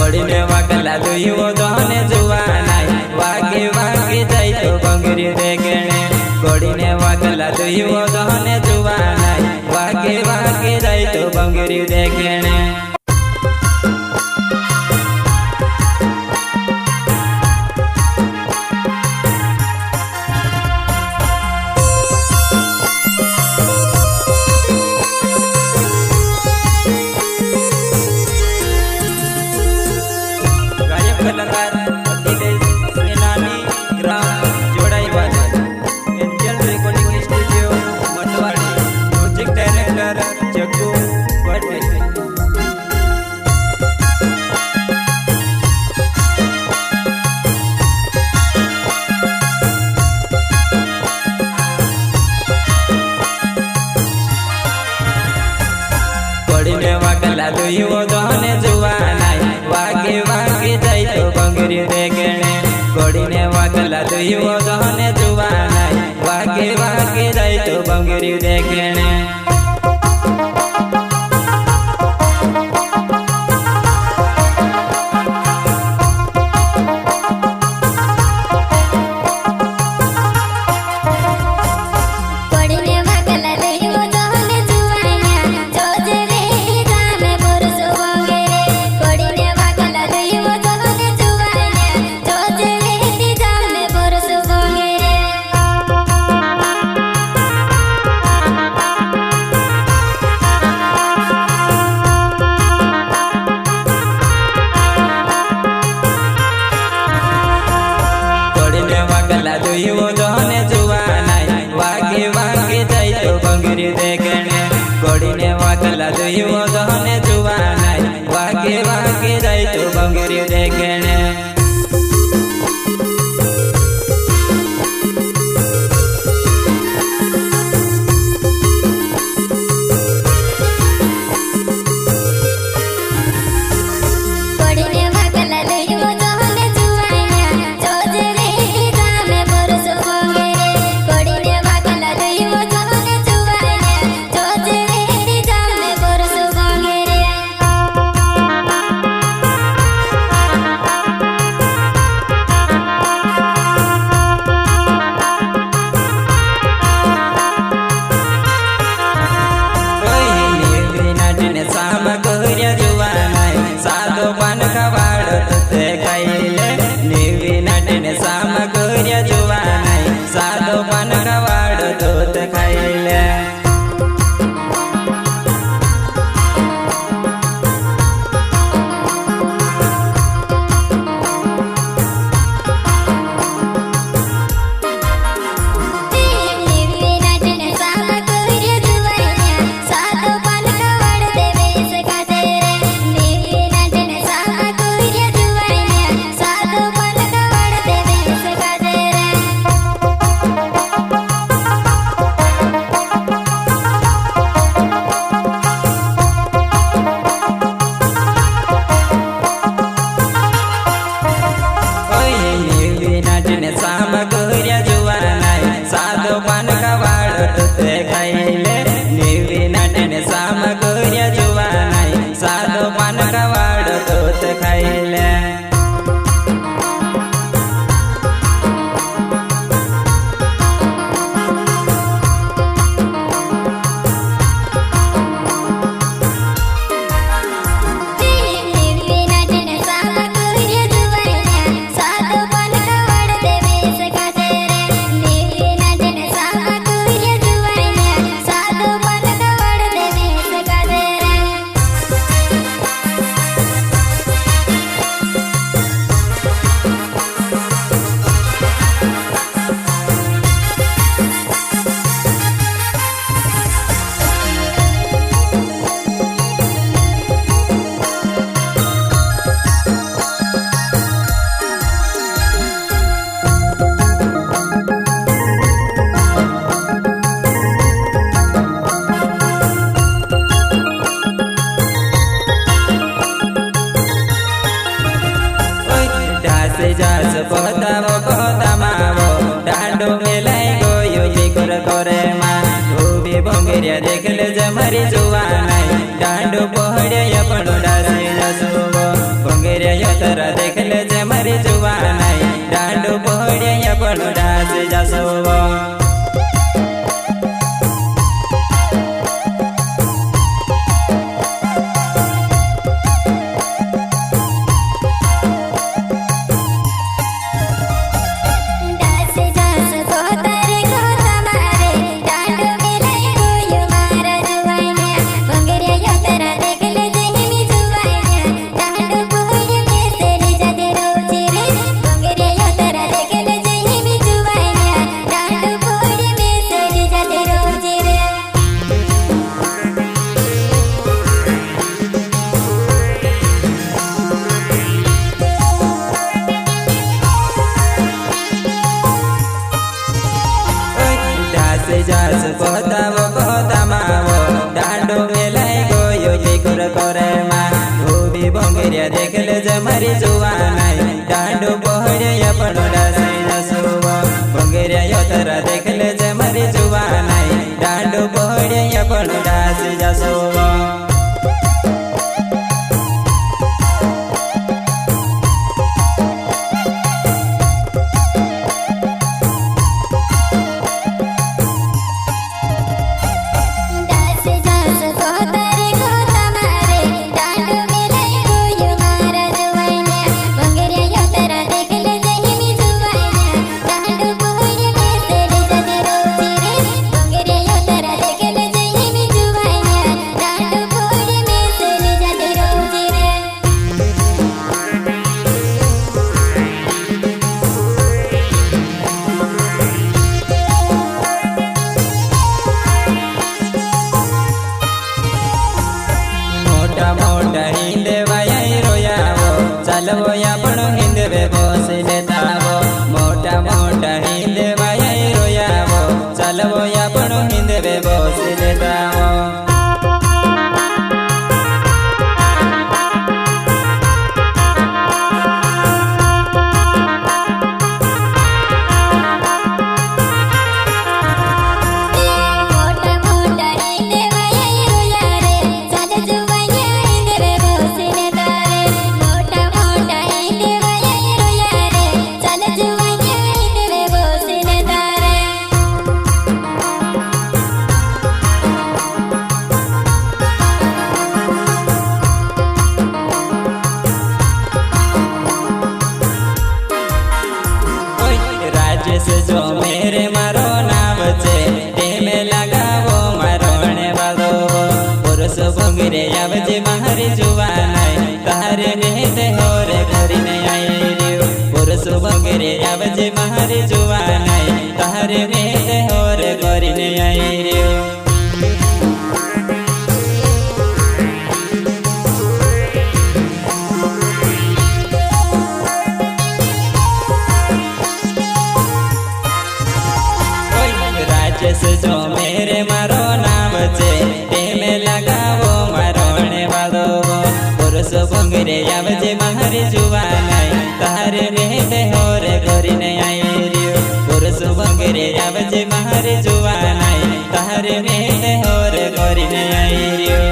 पड़ीने वागला दुयो दोने जुवानाय वागे वागे जाय तो बंगरी देगणे पड़ीने वागला दुयो दोने जुवानाय वागे वागे जाय तो बंगरी देगणे कलाकार अखिलेश सेनानी ग्राम जोड़ाई वाले Angel recording studio Matwari music director Jaggu Bhatt. पड़ीने वागला दुयो दोने जुवानाय वागे वागे जाय तो बंगरी देगणे पड़ीने वागला दुयो दोने जुवानाय वागे वागे जाय तो बंगरी देगणे वागला दुयो दोने जुवानाय वागे वागे जाय तो बंगरी देगणे पड़ीने वागला दुयो दोने जुवानाय वागे वागे जाय तो बंगरी देगणे साधो पान खवाड़त ते खाइले नेवी नाटने सामग्री जुवानाय साधो पान खवाड़त ते खाइले सामग्री जुवानाय साधो पान खवाड़त ते खाइले नेवी नाटने सामग्री जुवानाय साधो पान खवाड़त ते खाइले जास पहतावो कहतामावो डांडो मेलाई गयो बिकर करे मा धोबी भंगेरिया देखले जमारी जुवानाय डांडो पहड़े पण डासे जसो भंगेरिया બંગરિયા દેખ લેજે મારી જુવાનાઈ દાંડો પહોળ્યા પણ ઉડાસી જસુવો બંગરિયા તારા દેખ લેજે મારી જુવાનાઈ દાંડો પહોળ્યા પણ ઉડાસી જસુવો ચાલવો આપણો હિંદવે બોસી લેતાવો મોટા મોટા હિંદવાય રોયાવો ચાલવો આપણો હિંદવે બોસી લેતાવો जो मेरे मारो नाव छे तेमे लगावो मारो ने वादो पुरुष भंगरे आवजे मारी जुवानाई तारे बेते होरे करीने आई रियो पुरुष भंगरे आवजे मारी जुवानाई तारे बेते होरे करीने आई रियो जो मेरे मारो नाम छे तेमे लगावो मारो ने वादो पुरुष भंगरे आवजे मारी जुवानाई तारे बेटे होरे करीने आई रियो पुरुष भंगरे आवजे मारी जुवानाई तारे बेटे होरे करीने आई रियो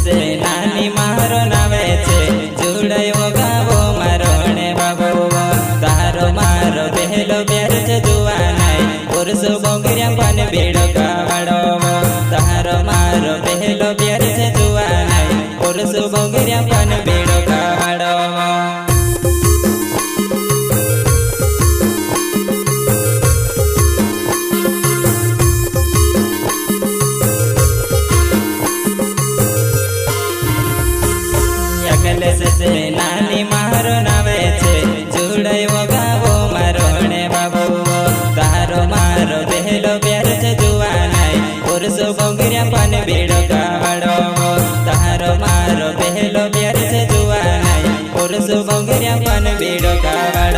से नानी मारो नावे छे जुड़ायो गावो मारो ने बाबो तारो मारो पहलो प्यार छे जुवानाई पुरुष भंगरिया पान बेड़ो कावाड़ो तारो मारो पहलो प्यार छे जुवानाई पुरुष भंगरिया पान बेड़ो